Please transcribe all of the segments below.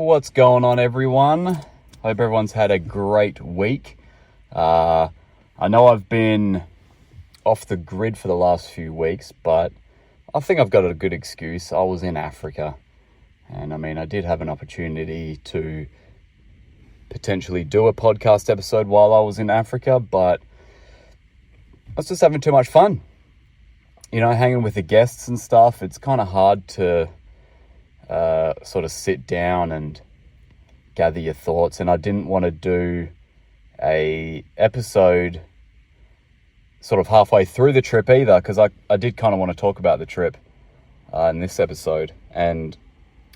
What's going on, everyone? Hope everyone's had a great week. I know I've been off the grid for the last few weeks, but I think I've got a good excuse. I was in Africa, and I did have an opportunity to potentially do a podcast episode while I was in Africa, but I was just having too much fun. You know, hanging with the guests and stuff. It's kind of hard to sort of sit down and gather your thoughts, and I didn't want to do a episode sort of halfway through the trip either, because I did kind of want to talk about the trip in this episode. And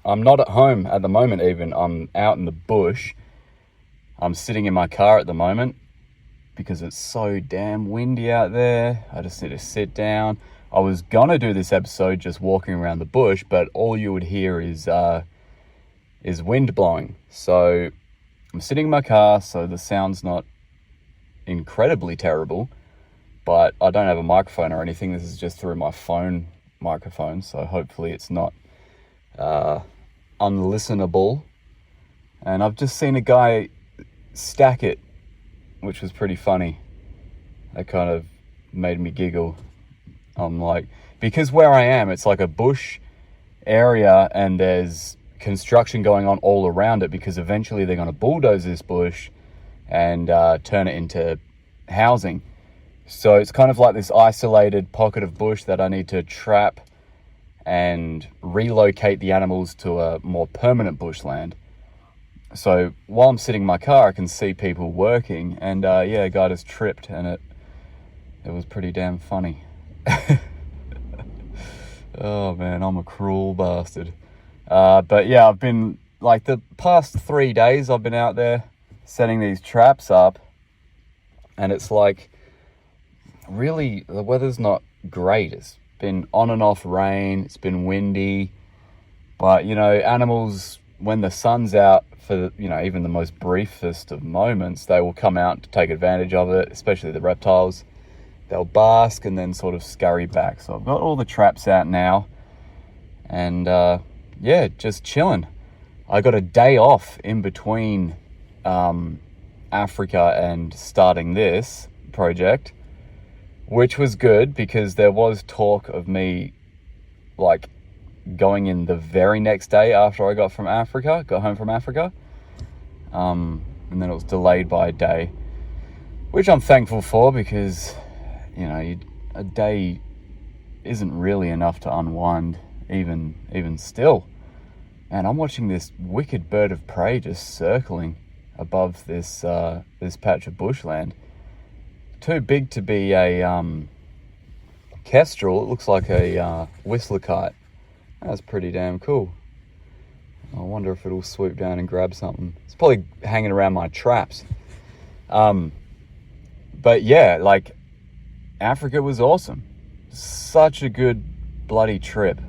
I'm not at home at the moment. Even I'm out in the bush. I'm sitting in my car at the moment because it's so damn windy out there. I just need to sit down. I was gonna do this episode just walking around the bush, but all you would hear is wind blowing. So I'm sitting in my car, so the sound's not incredibly terrible, but I don't have a microphone or anything. This is just through my phone microphone, so hopefully it's not unlistenable. And I've just seen a guy stack it, which was pretty funny. That kind of made me giggle. I'm like, because where I am, it's like a bush area and there's construction going on all around it, because eventually they're going to bulldoze this bush and turn it into housing. So it's kind of like this isolated pocket of bush that I need to trap and relocate the animals to a more permanent bushland. So while I'm sitting in my car, I can see people working, and a guy just tripped, and it was pretty damn funny. Oh man, I'm a cruel bastard. But yeah, I've been, like, the past 3 days I've been out there setting these traps up, and it's like, really, the weather's not great. It's been on and off rain, it's been windy, but you know, animals, when the sun's out for, you know, even the most briefest of moments, they will come out to take advantage of it, especially the reptiles. They'll bask and then sort of scurry back. So I've got all the traps out now, and just chilling. I got a day off in between Africa and starting this project, which was good because there was talk of me like going in the very next day after I got home from Africa. And then it was delayed by a day, which I'm thankful for, because you know, a day isn't really enough to unwind, even still. And I'm watching this wicked bird of prey just circling above this patch of bushland. Too big to be a kestrel. It looks like a whistler kite. That's pretty damn cool. I wonder if it'll swoop down and grab something. It's probably hanging around my traps. But yeah, like, Africa was awesome. Such a good bloody trip.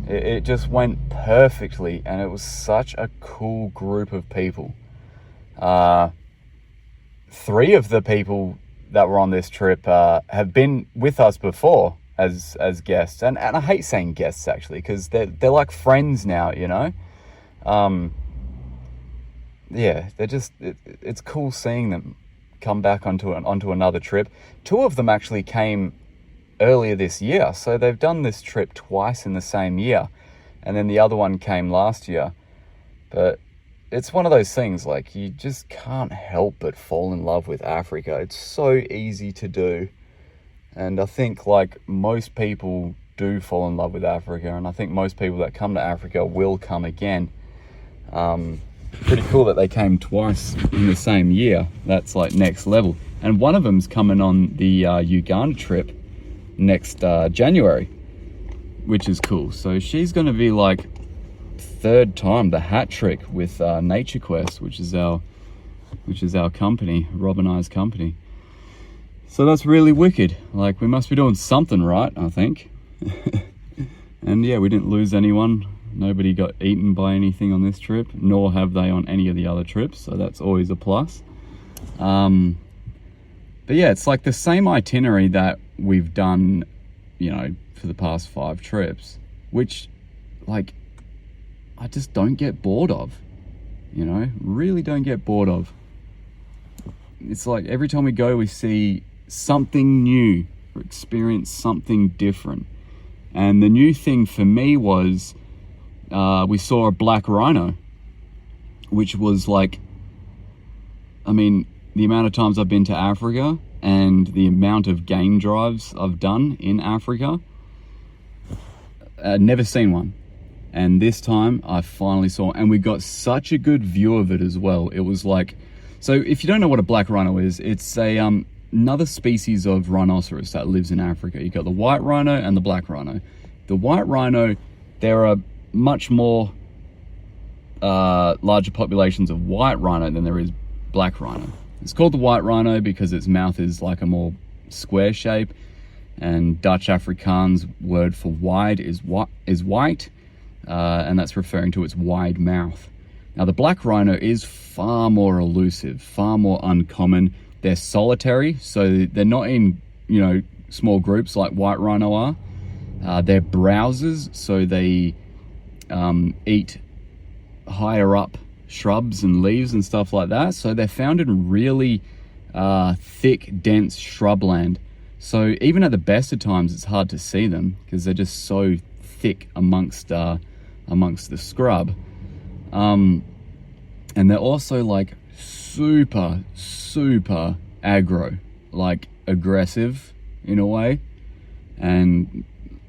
It just went perfectly, and it was such a cool group of people. 3 of the people that were on this trip have been with us before as guests, and I hate saying guests actually, because they're like friends now, you know. They're just it's cool seeing them come back onto another trip. 2 of them actually came earlier this year, so they've done this trip twice in the same year, and then the other one came last year. But it's one of those things, like, you just can't help but fall in love with Africa. It's so easy to do, and I think, like, most people do fall in love with Africa, and I think most people that come to Africa will come again. Pretty cool that they came twice in the same year. That's like next level. And one of them's coming on the Uganda trip next January, which is cool. So she's going to be like 3rd time, the hat trick with Nature Quest, which is our company, Rob and I's company. So that's really wicked. Like, we must be doing something right, I think. And yeah, we didn't lose anyone. Nobody got eaten by anything on this trip, nor have they on any of the other trips, so that's always a plus. But yeah, it's like the same itinerary that we've done, you know, for the past 5 trips, which, like, I just don't get bored of. you know, really don't get bored of. It's like every time we go, we see something new or experience something different. And the new thing for me was we saw a black rhino, which was like, I mean, the amount of times I've been to Africa and the amount of game drives I've done in Africa, I'd never seen one. And this time I finally saw, and we got such a good view of it as well. It was like, so if you don't know what a black rhino is, it's a another species of rhinoceros that lives in Africa. You've got the white rhino and the black rhino. The white rhino, there are much more larger populations of white rhino than there is black rhino. It's called the white rhino because its mouth is like a more square shape, and Dutch Afrikaans word for wide is white, and that's referring to its wide mouth. Now the black rhino is far more elusive, far more uncommon. They're solitary, so they're not in, you know, small groups like white rhino are. They're browsers, so they eat higher up shrubs and leaves and stuff like that. So they're found in really thick, dense shrubland. So even at the best of times, it's hard to see them because they're just so thick amongst the scrub. And they're also like super aggro, like aggressive in a way, and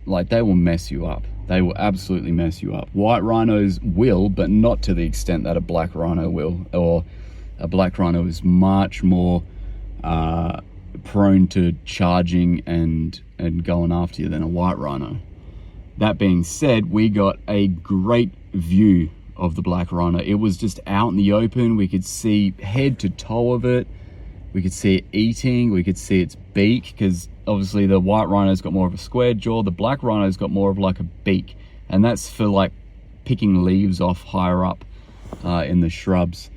like they will mess you up. They will absolutely mess you up. White rhinos will, but not to the extent that a black rhino will, or a black rhino is much more prone to charging and going after you than a white rhino. That being said, we got a great view of the black rhino. It was just out in the open. We could see head to toe of it. We could see it eating. We could see its beak, because obviously the white rhino's got more of a square jaw. The black rhino's got more of like a beak, and that's for like picking leaves off higher up in the shrubs.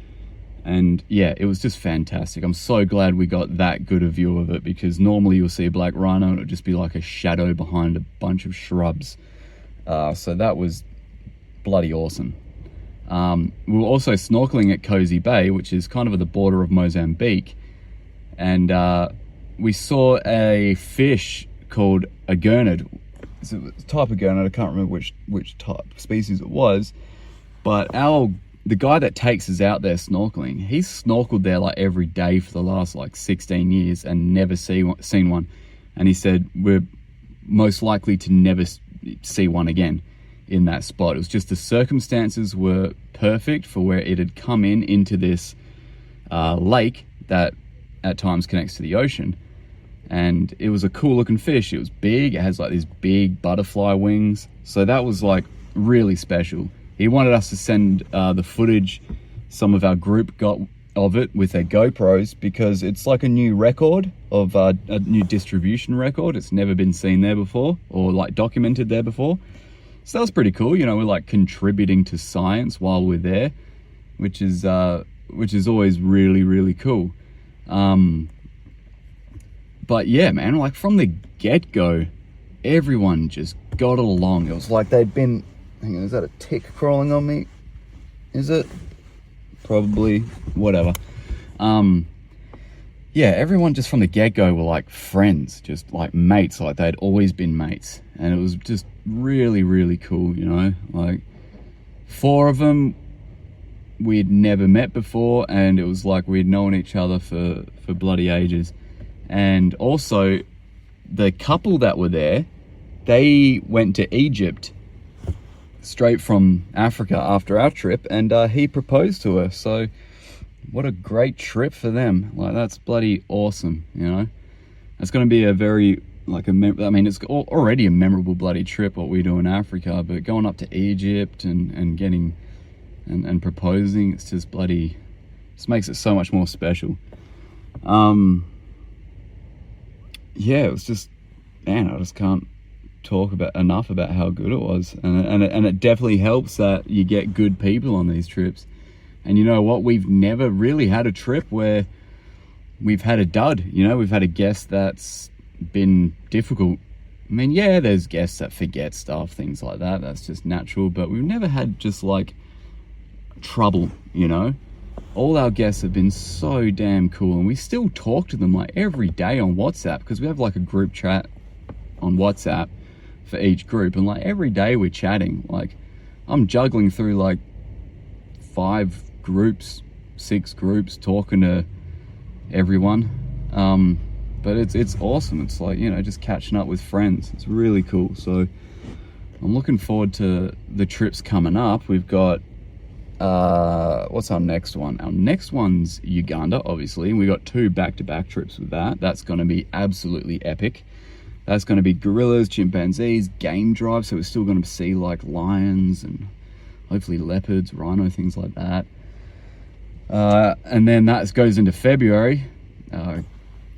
And yeah, it was just fantastic. I'm so glad we got that good a view of it, because normally you'll see a black rhino and it'll just be like a shadow behind a bunch of shrubs. So that was bloody awesome. We were also snorkeling at Kosi Bay, which is kind of at the border of Mozambique, and we saw a fish called a gurnard. It's a type of gurnard. I can't remember which type species it was, but the guy that takes us out there snorkeling, he's snorkeled there like every day for the last like 16 years and never seen one. And he said we're most likely to never see one again in that spot. It was just the circumstances were perfect for where it had come into this lake that at times connects to the ocean. And it was a cool looking fish. It was big. It has like these big butterfly wings. So that was like really special. He wanted us to send the footage some of our group got of it with their GoPros, because it's like a new record of a new distribution record. It's never been seen there before, or like documented there before. So that was pretty cool. You know, we're like contributing to science while we're there, which is always really, really cool. But yeah, man, like from the get-go, everyone just got along. It was like they'd been, hang on, is that a tick crawling on me? Is it? Probably, whatever. Yeah, everyone just from the get-go were like friends, just like mates, like they'd always been mates. And it was just really, really cool, you know? Like 4 of them we'd never met before, and it was like we'd known each other for bloody ages. And also, the couple that were there, they went to Egypt straight from Africa after our trip, and he proposed to her. So what a great trip for them. Like, that's bloody awesome, you know? It's going to be a very, like, I mean, it's already a memorable bloody trip, what we do in Africa, but going up to Egypt and getting, and proposing, it's just bloody, just makes it so much more special. Yeah, it was just, man, I just can't talk enough about how good it was. And it definitely helps that you get good people on these trips. And you know what? We've never really had a trip where we've had a dud. You know, we've had a guest that's been difficult. I mean, yeah, there's guests that forget stuff, things like that. That's just natural. But we've never had just like trouble, you know. All our guests have been so damn cool, and we still talk to them like every day on WhatsApp, because we have like a group chat on WhatsApp for each group, and like every day we're chatting. Like I'm juggling through like 5 groups, 6 groups, talking to everyone. But it's awesome. It's like, you know, just catching up with friends. It's really cool. So I'm looking forward to the trips coming up. We've got what's our next one? Our next one's Uganda, obviously. We got 2 back-to-back trips with that. That's going to be absolutely epic. That's going to be gorillas, chimpanzees, game drive. So we're still going to see like lions and hopefully leopards, rhino, things like that. And then that goes into February.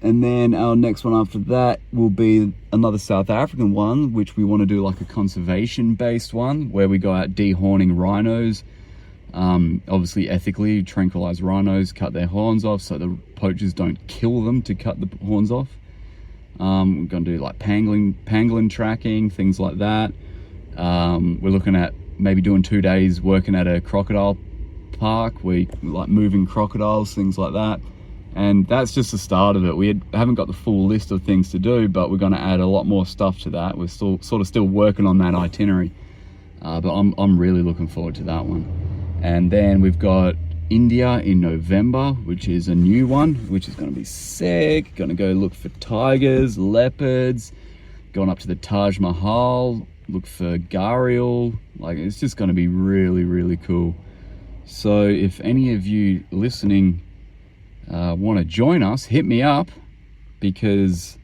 And then our next one after that will be another South African one, which we want to do like a conservation-based one, where we go out dehorning rhinos. Obviously ethically, tranquilize rhinos, cut their horns off so the poachers don't kill them to cut the horns off. We're going to do like pangolin tracking, things like that. We're looking at maybe doing 2 days working at a crocodile park, we like moving crocodiles, things like that. And that's just the start of it. We haven't got the full list of things to do, but we're going to add a lot more stuff to that. We're still working on that itinerary, but I'm really looking forward to that one. And then we've got India in November, which is a new one, which is going to be sick. Going to go look for tigers, leopards, going up to the Taj Mahal, look for gharial. Like, it's just going to be really, really cool. So if any of you listening want to join us, hit me up, because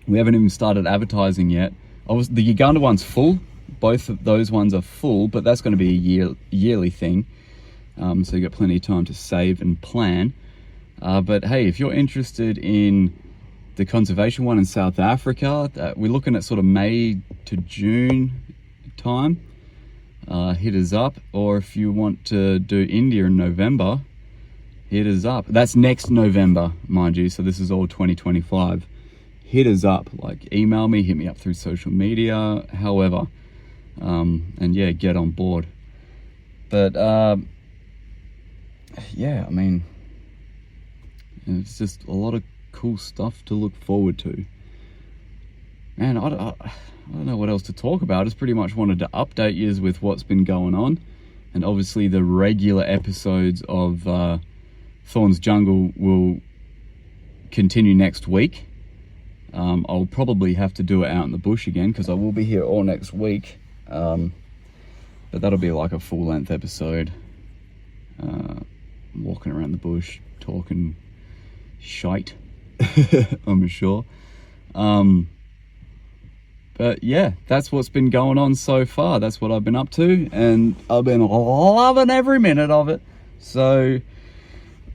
we haven't even started advertising yet. The Uganda one's full. Both of those ones are full, but that's going to be a yearly thing. So you got plenty of time to save and plan. But hey, if you're interested in the conservation one in South Africa, we're looking at sort of May to June time. Hit us up. Or if you want to do India in November, hit us up. That's next November, mind you, so this is all 2025. Hit us up, like email me, hit me up through social media, however, and yeah, get on board. But yeah, I mean, it's just a lot of cool stuff to look forward to. Man, I don't know what else to talk about. I just pretty much wanted to update you with what's been going on, and obviously the regular episodes of Thorns Jungle will continue next week. I'll probably have to do it out in the bush again, because I will be here all next week. But that'll be like a full length episode. Walking around the bush, talking shite, I'm sure. But yeah, that's what's been going on so far. That's what I've been up to, and I've been loving every minute of it. So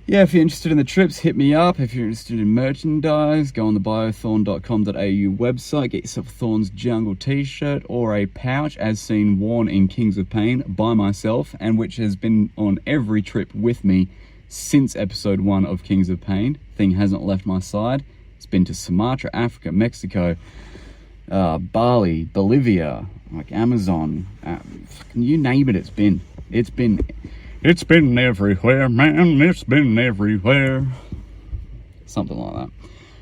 yeah, if you're interested in the trips, hit me up. If you're interested in merchandise, go on the biothorn.com.au website, get yourself a Thorns Jungle t-shirt or a pouch as seen worn in Kings of Pain by myself, and which has been on every trip with me since episode 1 of Kings of Pain. Thing hasn't left my side. It's been to Sumatra, Africa, Mexico, Bali, Bolivia, like Amazon, you name it, it's been everywhere, man. It's been everywhere. Something like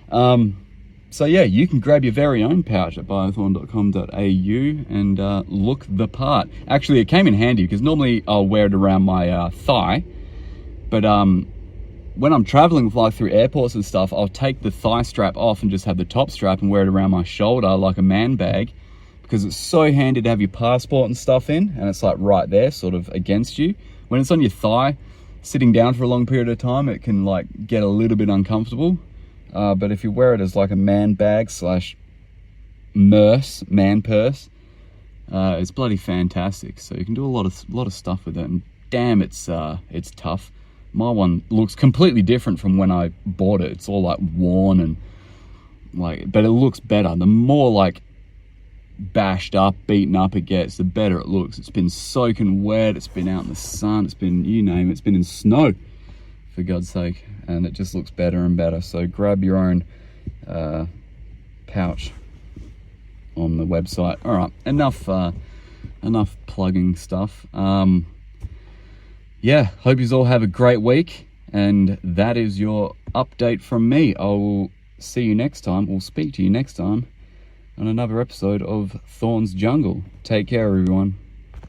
that. So yeah, you can grab your very own pouch at biothorn.com.au and look the part. Actually, it came in handy, because normally I'll wear it around my thigh, but when I'm traveling like through airports and stuff, I'll take the thigh strap off and just have the top strap and wear it around my shoulder like a man bag, because it's so handy to have your passport and stuff in, and it's like right there, sort of against you. When it's on your thigh, sitting down for a long period of time, it can like get a little bit uncomfortable. But if you wear it as like a man bag / man purse, it's bloody fantastic. So you can do a lot of stuff with it, and damn, it's tough. My one looks completely different from when I bought it. It's all like worn and like, but it looks better. The more like bashed up, beaten up it gets, the better it looks. It's been soaking wet, it's been out in the sun, it's been, you name it, it's been in snow, for God's sake, and it just looks better and better. So grab your own pouch on the website. All right, enough plugging stuff. yeah, hope you all have a great week. And that is your update from me. I will see you next time, or speak to you next time, on another episode of Thorn's Jungle. Take care, everyone.